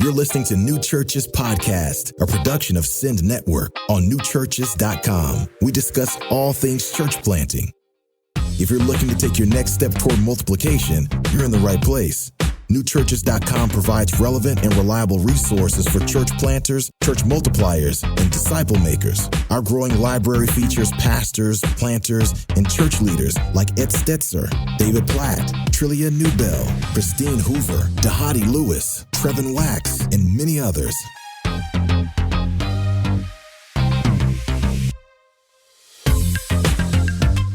You're listening to New Churches Podcast, a production of Send Network on newchurches.com. We discuss all things church planting. If you're looking to take your next step toward multiplication, you're in the right place. Newchurches.com provides relevant and reliable resources for church planters, church multipliers, and disciple makers. Our growing library features pastors, planters, and church leaders like Ed Stetzer, David Platt, Trillia Newbell, Christine Hoover, Dahadi Lewis, Trevin Wax, and many others.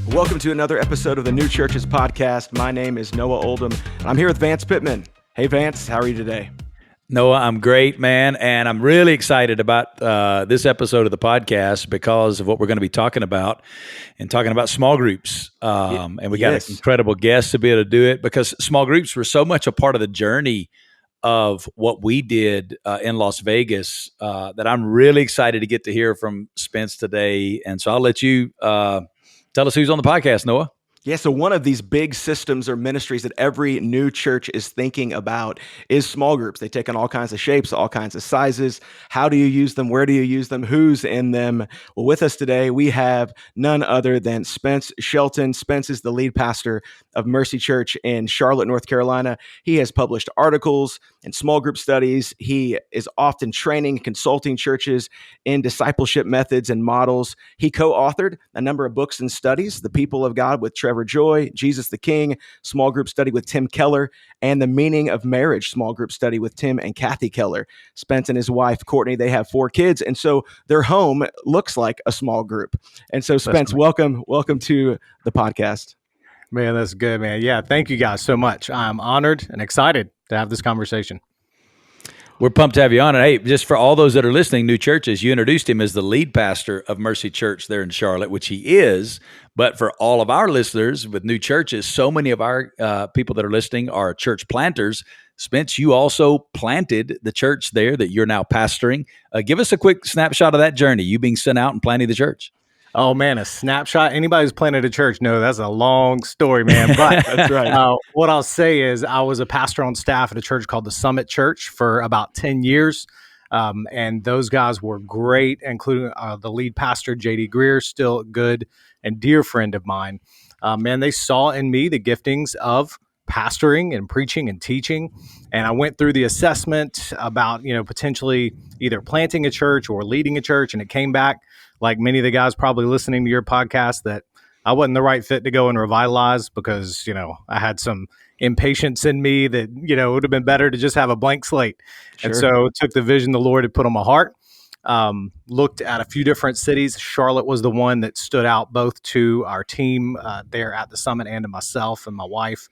Welcome to another episode of the New Churches Podcast. My name is Noah Oldham, and I'm here with Vance Pitman. Hey, Vance, how are you today? Noah, I'm great, man, and I'm really excited about this episode of the podcast because of what we're going to be talking about small groups. And we got an incredible guest to be able to do it because small groups were so much a part of the journey of what we did in Las Vegas that I'm really excited to get to hear from Spence today. And so I'll let you tell us who's on the podcast, Noah. Yeah, so one of these big systems or ministries that every new church is thinking about is small groups. They take on all kinds of shapes, all kinds of sizes. How do you use them? Where do you use them? Who's in them? Well, with us today, we have none other than Spence Shelton. Spence is the lead pastor of Mercy Church in Charlotte, North Carolina. He has published articles and small group studies. He is often training and consulting churches in discipleship methods and models. He co-authored a number of books and studies, The People of God with Trevor Joy, Jesus the King, small group study with Tim Keller, and The Meaning of Marriage, small group study with Tim and Kathy Keller. Spence and his wife, Courtney, they have 4 kids, and so their home looks like a small group. And so, Spence, welcome to the podcast. Man, that's good, man. Yeah, thank you guys so much. I'm honored and excited to have this conversation. We're pumped to have you on. And hey, just for all those that are listening, New Churches, you introduced him as the lead pastor of Mercy Church there in Charlotte, which he is. But for all of our listeners with New Churches, so many of our people that are listening are church planters. Spence, you also planted the church there that you're now pastoring. Give us a quick snapshot of that journey, you being sent out and planting the church. Oh, man, a snapshot. Anybody who's planted a church, no, that's a long story, man. But That's right. What I'll say is I was a pastor on staff at a church called the Summit Church for about 10 years. And those guys were great, including the lead pastor, J.D. Greer, still a good and dear friend of mine. Man, they saw in me the giftings of pastoring and preaching and teaching. And I went through the assessment about, potentially either planting a church or leading a church. And it came back, like many of the guys probably listening to your podcast, that I wasn't the right fit to go and revitalize because, I had some impatience in me that, it would have been better to just have a blank slate. Sure. And so took the vision the Lord had put on my heart, looked at a few different cities. Charlotte was the one that stood out both to our team there at the Summit and to myself and my wife.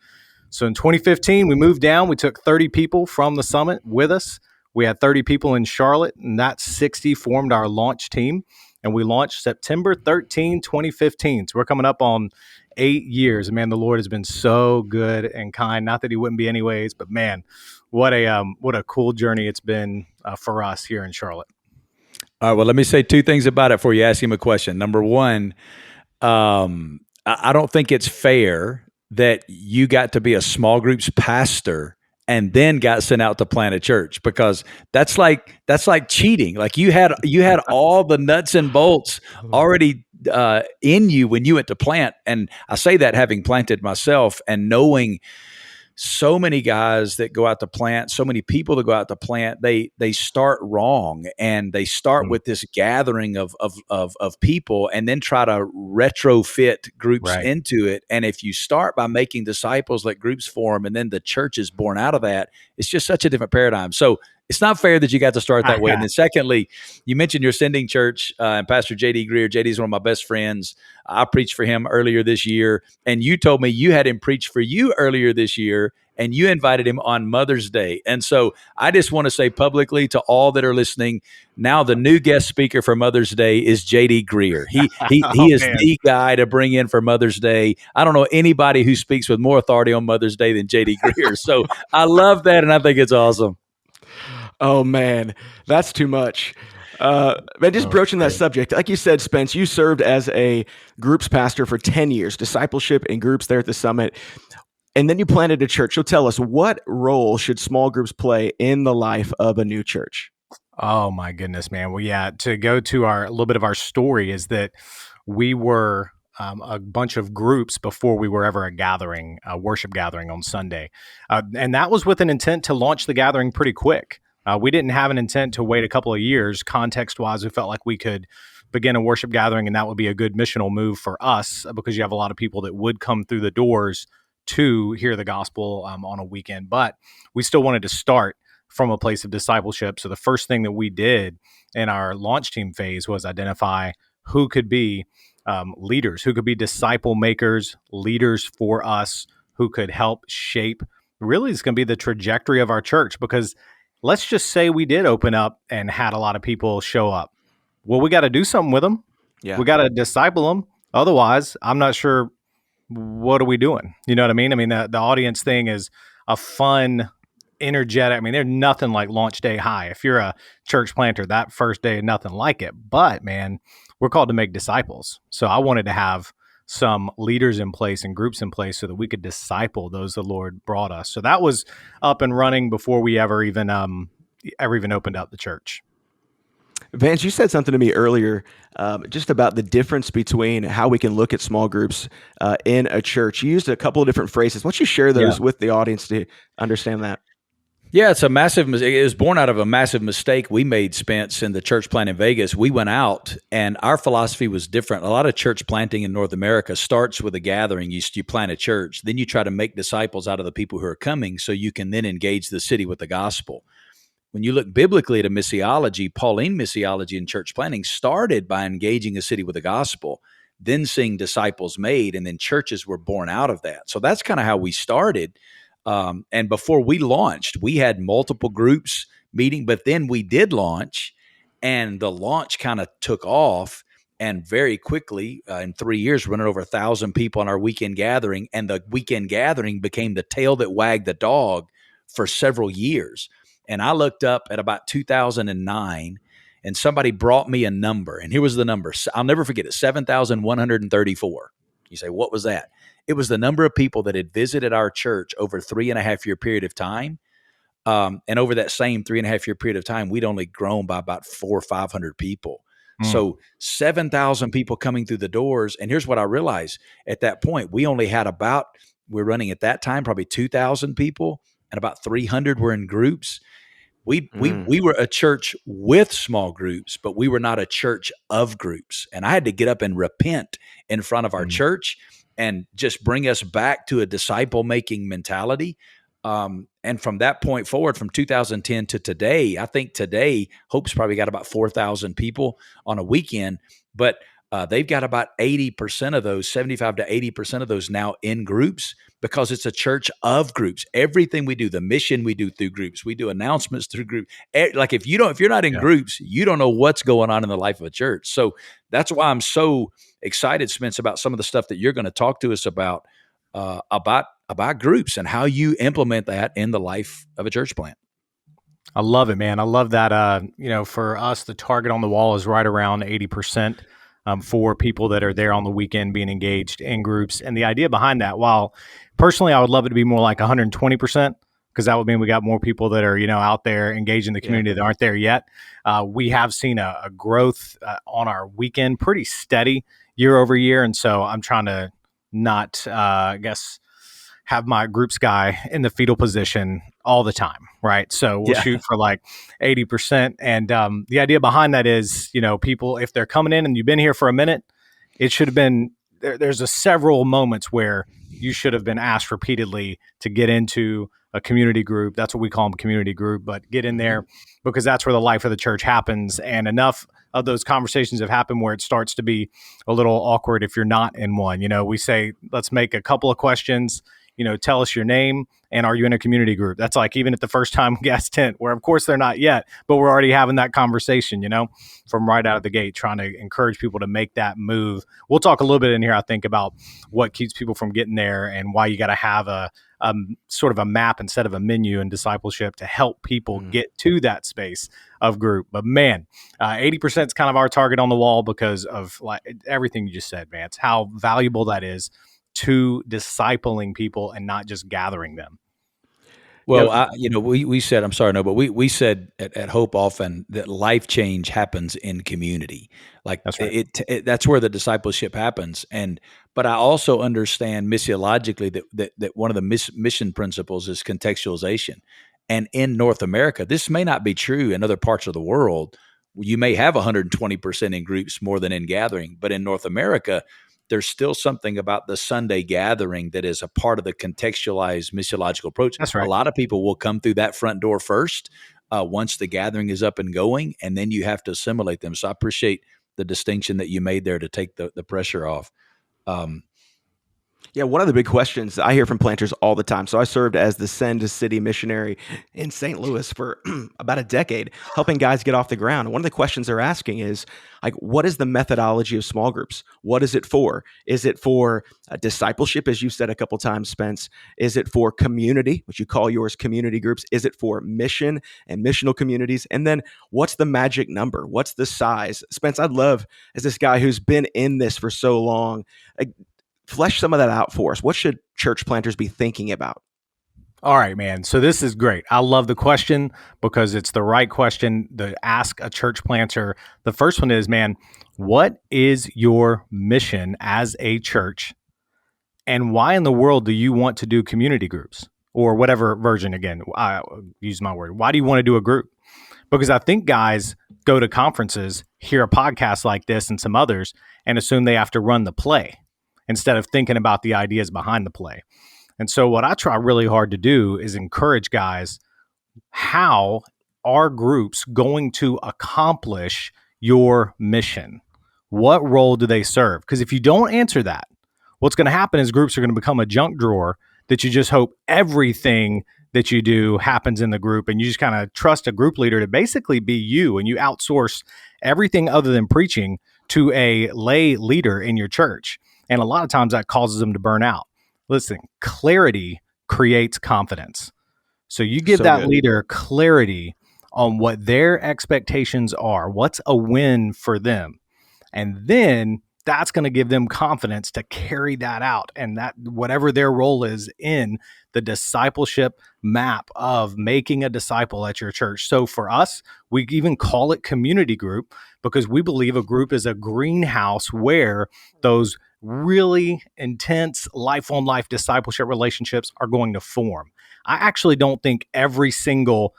So in 2015, we moved down. We took 30 people from the Summit with us. We had 30 people in Charlotte, and that 60 formed our launch team. And we launched September 13, 2015. So we're coming up on 8 years. Man, the Lord has been so good and kind. Not that he wouldn't be anyways, but man, what a cool journey it's been for us here in Charlotte. All right, well, let me say 2 things about it before you ask him a question. Number one, I don't think it's fair that you got to be a small groups pastor and then got sent out to plant a church, because that's like cheating. Like you had all the nuts and bolts already in you when you went to plant. And I say that having planted myself and knowing so many guys that go out to plant, so many people that go out to plant, they start wrong, and they start with this gathering of people and then try to retrofit groups into it. And if you start by making disciples, let groups form, and then the church is born out of that, it's just such a different paradigm. So it's not fair that you got to start that way. And then secondly, you mentioned your sending church and Pastor J.D. Greer. J.D. is one of my best friends. I preached for him earlier this year, and you told me you had him preach for you earlier this year, and you invited him on Mother's Day. And so I just want to say publicly to all that are listening, now the new guest speaker for Mother's Day is J.D. Greer. He is the guy to bring in for Mother's Day. I don't know anybody who speaks with more authority on Mother's Day than J.D. Greer. So I love that, and I think it's awesome. Oh, man, that's too much. Man, just broaching that subject, like you said, Spence, you served as a groups pastor for 10 years, discipleship and groups there at the Summit. And then you planted a church. So tell us, what role should small groups play in the life of a new church? Oh my goodness, man. Well, yeah, to go to a little bit of our story is that we were a bunch of groups before we were ever a worship gathering on Sunday. And that was with an intent to launch the gathering pretty quick. We didn't have an intent to wait a couple of years. Context-wise, we felt like we could begin a worship gathering, and that would be a good missional move for us because you have a lot of people that would come through the doors to hear the gospel on a weekend. But we still wanted to start from a place of discipleship. So the first thing that we did in our launch team phase was identify who could be leaders, who could be disciple makers, leaders for us, who could help shape really is going to be the trajectory of our church. Because let's just say we did open up and had a lot of people show up. Well, we got to do something with them. Yeah. We got to disciple them. Otherwise, I'm not sure what are we doing. You know what I mean? I mean, the audience thing is a fun, energetic. I mean, there's nothing like launch day high. If you're a church planter, that first day, nothing like it. But man, we're called to make disciples. So I wanted to have some leaders in place and groups in place so that we could disciple those the Lord brought us. So that was up and running before we ever even opened up the church. Vance, you said something to me earlier just about the difference between how we can look at small groups in a church. You used a couple of different phrases. Why don't you share those with the audience to understand that? Yeah, it's a massive. It was born out of a massive mistake we made, Spence, in the church plant in Vegas. We went out, and our philosophy was different. A lot of church planting in North America starts with a gathering. You plant a church, then you try to make disciples out of the people who are coming, so you can then engage the city with the gospel. When you look biblically at a missiology, Pauline missiology in church planting started by engaging a city with the gospel, then seeing disciples made, and then churches were born out of that. So that's kind of how we started. And before we launched, we had multiple groups meeting, but then we did launch, and the launch kind of took off. And very quickly, in 3 years, running over 1,000 people on our weekend gathering, and the weekend gathering became the tail that wagged the dog for several years. And I looked up at about 2009, and somebody brought me a number, and here was the number. I'll never forget it, 7,134. You say, what was that? It was the number of people that had visited our church over a 3.5-year period of time. And over that same 3.5-year period of time, we'd only grown by about 400 or 500 people. So 7,000 people coming through the doors. And here's what I realized at that point, we're running at that time, probably 2,000 people, and about 300 were in groups. We were a church with small groups, but we were not a church of groups. And I had to get up and repent in front of our church and just bring us back to a disciple-making mentality. And from that point forward, from 2010 to today, I think today, Hope's probably got about 4,000 people on a weekend, but they've got about 80% of those, 75 to 80% of those now in groups, because it's a church of groups. Everything we do, the mission we do through groups, we do announcements through groups. Like if you're not in groups, you don't know what's going on in the life of a church. So that's why I'm so excited, Spence, about some of the stuff that you're going to talk to us about groups and how you implement that in the life of a church plant. I love it, man. I love that. For us, the target on the wall is right around 80%. For people that are there on the weekend being engaged in groups. And the idea behind that, while personally I would love it to be more like 120%, because that would mean we got more people that are, out there engaged in the community that aren't there yet. We have seen a growth on our weekend, pretty steady year over year. And so I'm trying to not, have my groups guy in the fetal position all the time, right? So we'll shoot for like 80%. And the idea behind that is, people, if they're coming in and you've been here for a minute, it should have been, there's several moments where you should have been asked repeatedly to get into a community group. That's what we call them, community group, but get in there because that's where the life of the church happens. And enough of those conversations have happened where it starts to be a little awkward if you're not in one. We say, let's make a couple of questions. Tell us your name and are you in a community group? That's like even at the first time guest tent, where of course they're not yet, but we're already having that conversation, from right out of the gate, trying to encourage people to make that move. We'll talk a little bit in here, I think, about what keeps people from getting there and why you got to have a sort of a map instead of a menu in discipleship to help people get to that space of group. But man, 80% is kind of our target on the wall because of like everything you just said, Vance, how valuable that is to discipling people and not just gathering them. Well, we said, I'm sorry, no, but we said at Hope often that life change happens in community. Like That's right. That's where the discipleship happens. But I also understand missiologically that one of the mission principles is contextualization. And in North America, this may not be true in other parts of the world. You may have 120% in groups more than in gathering, but in North America, there's still something about the Sunday gathering that is a part of the contextualized missiological approach. That's A right. lot of people will come through that front door first once the gathering is up and going, and then you have to assimilate them. So I appreciate the distinction that you made there to take the pressure off. Yeah, one of the big questions I hear from planters all the time. So I served as the Send City missionary in St. Louis for about a decade, helping guys get off the ground. And one of the questions they're asking is, like, what is the methodology of small groups? What is it for? Is it for discipleship, as you said a couple times, Spence? Is it for community, which you call yours community groups? Is it for mission and missional communities? And then what's the magic number? What's the size? Spence, I'd love, as this guy who's been in this for so long, flesh some of that out for us. What should church planters be thinking about? All right, man. So this is great. I love the question because it's the right question to ask a church planter. The first one is, man, what is your mission as a church? And why in the world do you want to do community groups or whatever version? Again, I use my word. Why do you want to do a group? Because I think guys go to conferences, hear a podcast like this and some others, and assume they have to run the play instead of thinking about the ideas behind the play. And so what I try really hard to do is encourage guys, how are groups going to accomplish your mission? What role do they serve? Because if you don't answer that, what's going to happen is groups are going to become a junk drawer that you just hope everything that you do happens in the group, and you just kind of trust a group leader to basically be you, and you outsource everything other than preaching to a lay leader in your church. And a lot of times that causes them to burn out. Listen, clarity creates confidence. So you give that leader clarity on what their expectations are, what's a win for them. And then that's going to give them confidence to carry that out, and that whatever their role is in the discipleship map of making a disciple at your church. So for us, we even call it community group because we believe a group is a greenhouse where those really intense life-on-life discipleship relationships are going to form. I actually don't think every single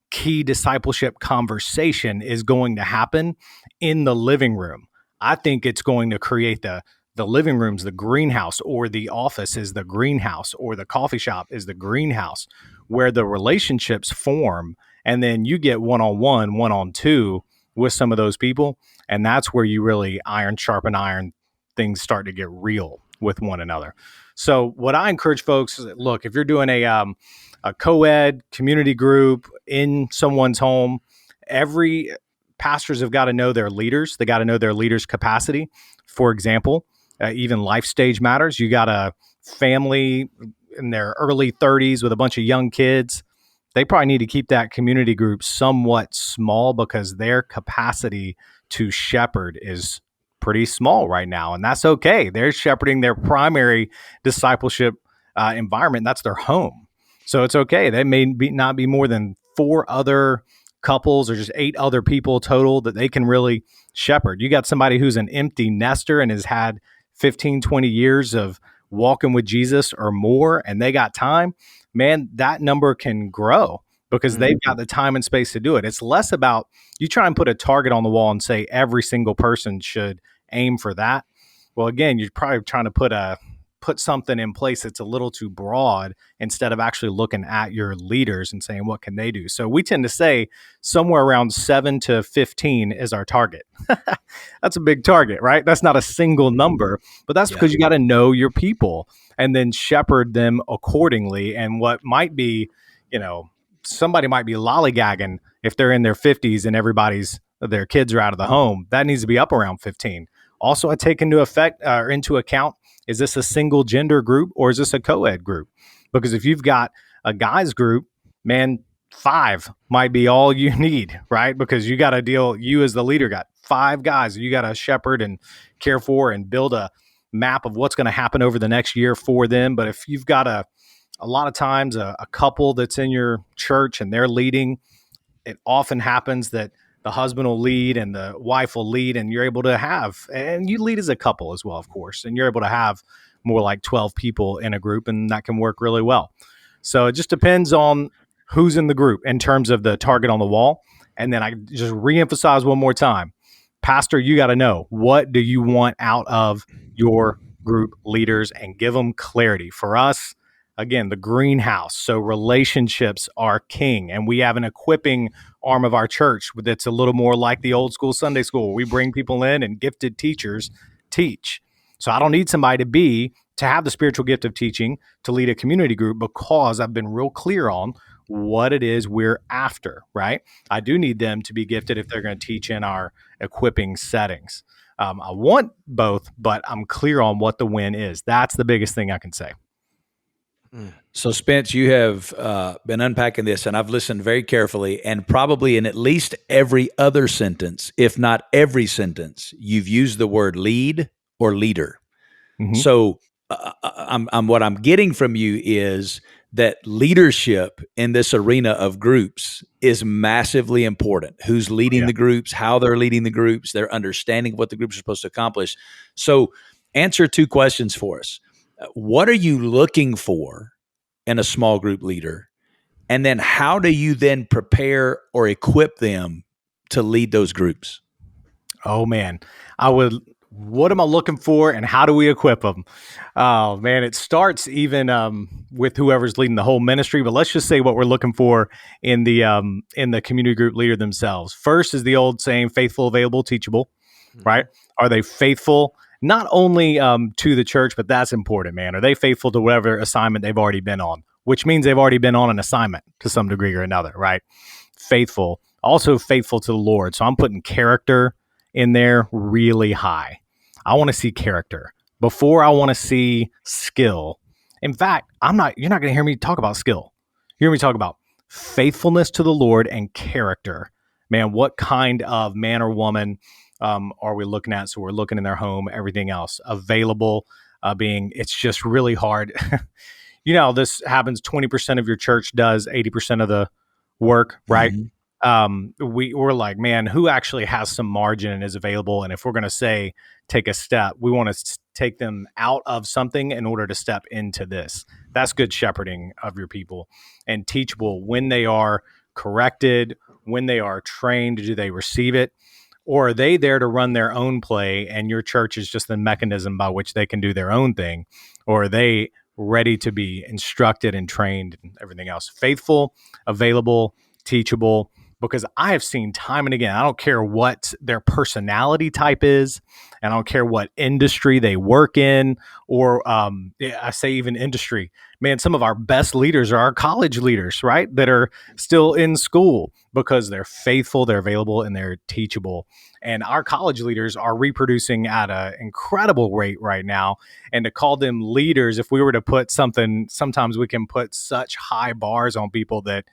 key discipleship conversation is going to happen in the living room. I think it's going to create the living room's the greenhouse, or the office is the greenhouse, or the coffee shop is the greenhouse, where the relationships form, and then you get one-on-one, one-on-two with some of those people, and that's where you really iron sharpen iron. Things start to get real with one another. So what I encourage folks is, look, if you're doing a co-ed community group in someone's home, every pastors have got to know their leaders. They got to know their leaders' capacity. For example, even life stage matters. You got a family in their early 30s with a bunch of young kids. They probably need to keep that community group somewhat small because their capacity to shepherd is pretty small right now. And that's okay. They're shepherding their primary discipleship environment. That's their home. So it's okay. They may not be more than 4 other couples or just 8 other people total that they can really shepherd. You got somebody who's an empty nester and has had 15, 20 years of walking with Jesus or more, and they got time, man, that number can grow because they've got the time and space to do it. It's less about you try and put a target on the wall and say every single person should aim for that. Well, again, you're probably trying to put something in place that's a little too broad instead of actually looking at your leaders and saying, what can they do? So we tend to say somewhere around 7 to 15 is our target. That's a big target, right? That's not a single number, but that's because you got to know your people and then shepherd them accordingly. And what might be, somebody might be lollygagging if they're in their 50s and their kids are out of the home. That needs to be up around 15. Also, I take into account, is this a single gender group or is this a co-ed group? Because if you've got a guys group, man, 5 might be all you need, right? Because you as the leader got 5 guys you got to shepherd and care for and build a map of what's going to happen over the next year for them. But if you've got a lot of times a couple that's in your church and they're leading, it often happens that the husband will lead and the wife will lead, and you're able to have, and you lead as a couple as well, of course, and you're able to have more like 12 people in a group, and that can work really well. So it just depends on who's in the group in terms of the target on the wall. And then I just reemphasize one more time, pastor, you got to know, what do you want out of your group leaders, and give them clarity. For us, again, the greenhouse. So relationships are king, and we have an equipping arm of our church that's a little more like the old school Sunday school. We bring people in and gifted teachers teach. So I don't need somebody to have the spiritual gift of teaching to lead a community group, because I've been real clear on what it is we're after, right? I do need them to be gifted if they're going to teach in our equipping settings. I want both, but I'm clear on what the win is. That's the biggest thing I can say. So, Spence, you have been unpacking this, and I've listened very carefully, and probably in at least every other sentence, if not every sentence, you've used the word lead or leader. Mm-hmm. So, what I'm getting from you is that leadership in this arena of groups is massively important. Who's leading the groups, how they're leading the groups, their understanding of what the groups are supposed to accomplish. So, answer two questions for us. What are you looking for in a small group leader? And then how do you then prepare or equip them to lead those groups? Oh, man. What am I looking for, and how do we equip them? Oh, man, it starts even with whoever's leading the whole ministry. But let's just say what we're looking for in the community group leader themselves. First is the old saying, faithful, available, teachable, right? Are they faithful? Not only to the church, but that's important, man. Are they faithful to whatever assignment they've already been on? Which means they've already been on an assignment to some degree or another, right? Faithful. Also faithful to the Lord. So I'm putting character in there really high. I want to see character before I want to see skill. In fact, you're not going to hear me talk about skill. You're going to hear me talk about faithfulness to the Lord and character. Man, what kind of man or woman are we looking at? So we're looking in their home, everything else available, it's just really hard. This happens. 20% of your church does 80% of the work, right? Mm-hmm. We're like, man, who actually has some margin and is available? And if we're going to say, take a step, we want to take them out of something in order to step into this. That's good shepherding of your people. And teachable, when they are corrected, when they are trained, do they receive it? Or are they there to run their own play, and your church is just the mechanism by which they can do their own thing? Or are they ready to be instructed and trained and everything else? Faithful, available, teachable, because I have seen time and again, I don't care what their personality type is, and I don't care what industry they work in, or I say even industry. Man, some of our best leaders are our college leaders, right? That are still in school, because they're faithful, they're available, and they're teachable. And our college leaders are reproducing at an incredible rate right now. And to call them leaders, if we were to put something, sometimes we can put such high bars on people that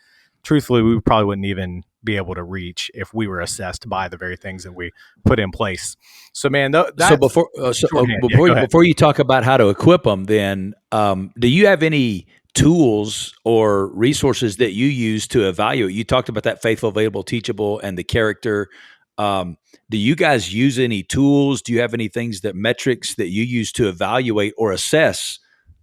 truthfully, we probably wouldn't even be able to reach if we were assessed by the very things that we put in place. So, man, before you talk about how to equip them, then do you have any tools or resources that you use to evaluate? You talked about that faithful, available, teachable, and the character. Do you guys use any tools? Do you have any metrics that you use to evaluate or assess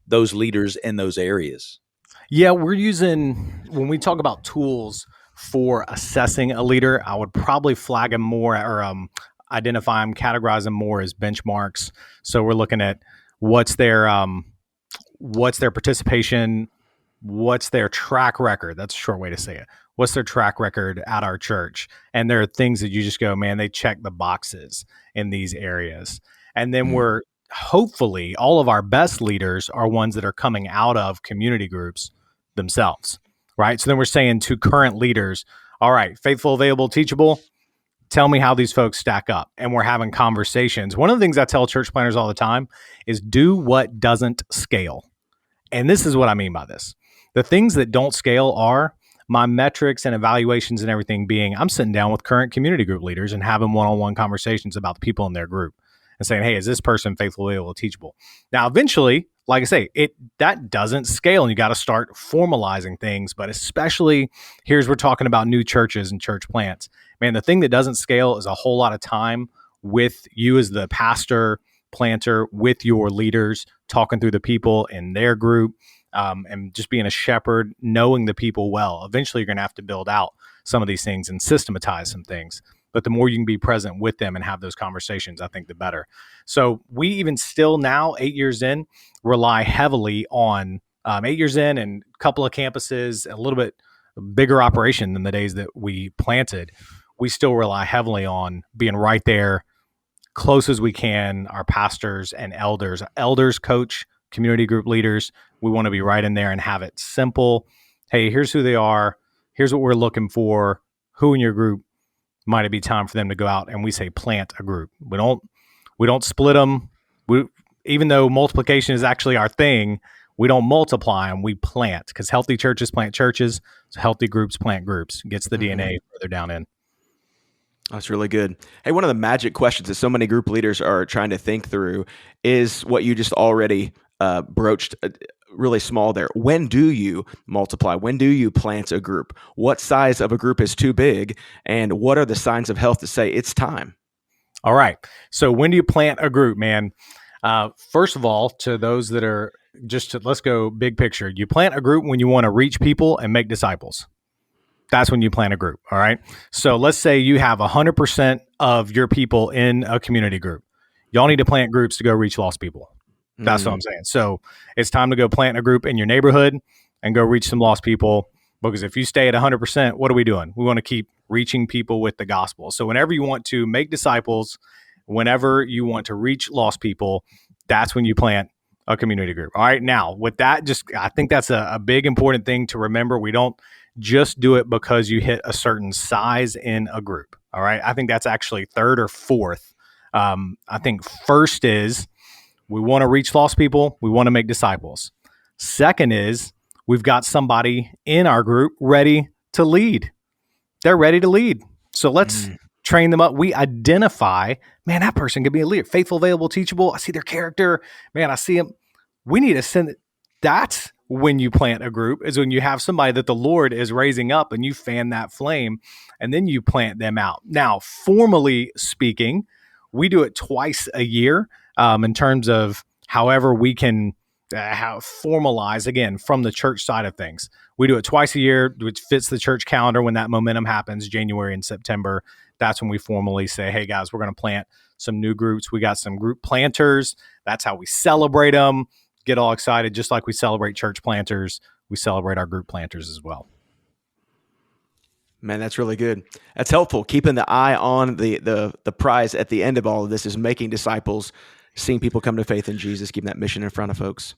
those leaders in those areas? Yeah, we're using, when we talk about tools for assessing a leader, I would probably flag them more, or identify them, categorize them more as benchmarks. So we're looking at what's their participation, what's their track record. That's a short way to say it. What's their track record at our church? And there are things that you just go, man, they check the boxes in these areas. And then we're hopefully, all of our best leaders are ones that are coming out of community groups themselves, right? So then we're saying to current leaders, all right, faithful, available, teachable, tell me how these folks stack up. And we're having conversations. One of the things I tell church planners all the time is do what doesn't scale. And this is what I mean by this. The things that don't scale are my metrics and evaluations and everything being, I'm sitting down with current community group leaders and having one-on-one conversations about the people in their group. and saying, hey, is this person faithful, able, teachable? Now, eventually, like I say, that doesn't scale, and you got to start formalizing things. But especially we're talking about new churches and church plants. Man, the thing that doesn't scale is a whole lot of time with you as the pastor, planter, with your leaders, talking through the people in their group, and just being a shepherd, knowing the people well. Eventually, you're going to have to build out some of these things and systematize some things. But the more you can be present with them and have those conversations, I think the better. So we even still now, 8 years in, rely heavily on 8 years in and a couple of campuses, a little bit bigger operation than the days that we planted. We still rely heavily on being right there, close as we can, our pastors and elders. Elders coach community group leaders. We want to be right in there and have it simple. Hey, here's who they are. Here's what we're looking for. Who in your group might it be time for them to go out? And we say plant a group. We don't split them. Even though multiplication is actually our thing, we don't multiply them. We plant, because healthy churches plant churches. So healthy groups plant groups. Gets the DNA further down in. That's really good. Hey, one of the magic questions that so many group leaders are trying to think through is what you just already broached really small there. When do you multiply? When do you plant a group? What size of a group is too big? And what are the signs of health to say it's time? All right. So when do you plant a group, man? First of all, to those that are let's go big picture. You plant a group when you want to reach people and make disciples. That's when you plant a group. All right. So let's say you have 100% of your people in a community group. Y'all need to plant groups to go reach lost people. That's what I'm saying. So it's time to go plant a group in your neighborhood and go reach some lost people. Because if you stay at 100%, what are we doing? We want to keep reaching people with the gospel. So whenever you want to make disciples, whenever you want to reach lost people, that's when you plant a community group. All right. Now, with that, I think that's a big important thing to remember. We don't just do it because you hit a certain size in a group. All right. I think that's actually third or fourth. I think first is we want to reach lost people. We want to make disciples. Second is we've got somebody in our group ready to lead. They're ready to lead. So let's train them up. We identify, man, that person could be a leader. Faithful, available, teachable. I see their character. Man, I see them. We need to send it. That's when you plant a group, is when you have somebody that the Lord is raising up and you fan that flame and then you plant them out. Now, formally speaking, we do it twice a year in terms of however we can formalize, again, from the church side of things. We do it twice a year, which fits the church calendar when that momentum happens, January and September. That's when we formally say, hey, guys, we're going to plant some new groups. We got some group planters. That's how we celebrate them. Get all excited. Just like we celebrate church planters, we celebrate our group planters as well. Man, that's really good. That's helpful. Keeping the eye on the prize at the end of all of this is making disciples, seeing people come to faith in Jesus, keeping that mission in front of folks.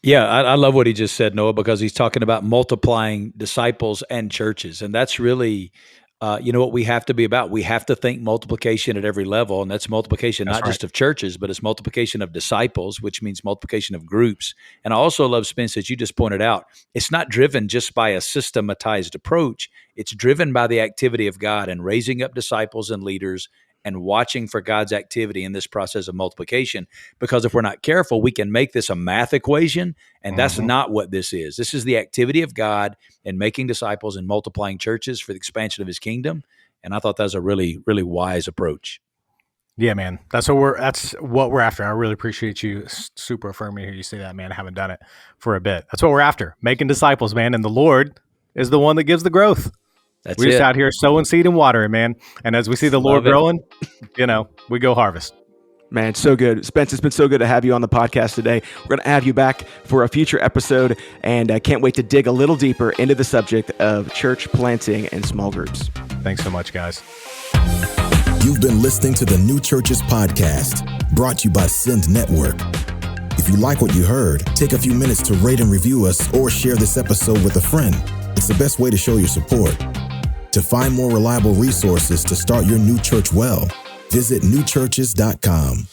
Yeah, I love what he just said, Noah, because he's talking about multiplying disciples and churches. And that's really, what we have to be about. We have to think multiplication at every level, and that's multiplication not just of churches, but it's multiplication of disciples, which means multiplication of groups. And I also love, Spence, as you just pointed out, it's not driven just by a systematized approach. It's driven by the activity of God and raising up disciples and leaders and watching for God's activity in this process of multiplication. Because if we're not careful, we can make this a math equation, and that's not what this is. This is the activity of God in making disciples and multiplying churches for the expansion of his kingdom. And I thought that was a really, really wise approach. Yeah, man. That's what we're after. I really appreciate you super affirming here. You say that, man. I haven't done it for a bit. That's what we're after. Making disciples, man. And the Lord is the one that gives the growth. We're just out here sowing seed and watering, man. And as we see the Lord growing, we go harvest. Man, so good. Spence, it's been so good to have you on the podcast today. We're going to have you back for a future episode, and I can't wait to dig a little deeper into the subject of church planting and small groups. Thanks so much, guys. You've been listening to the New Churches Podcast, brought to you by Send Network. If you like what you heard, take a few minutes to rate and review us or share this episode with a friend. It's the best way to show your support. To find more reliable resources to start your new church well, visit newchurches.com.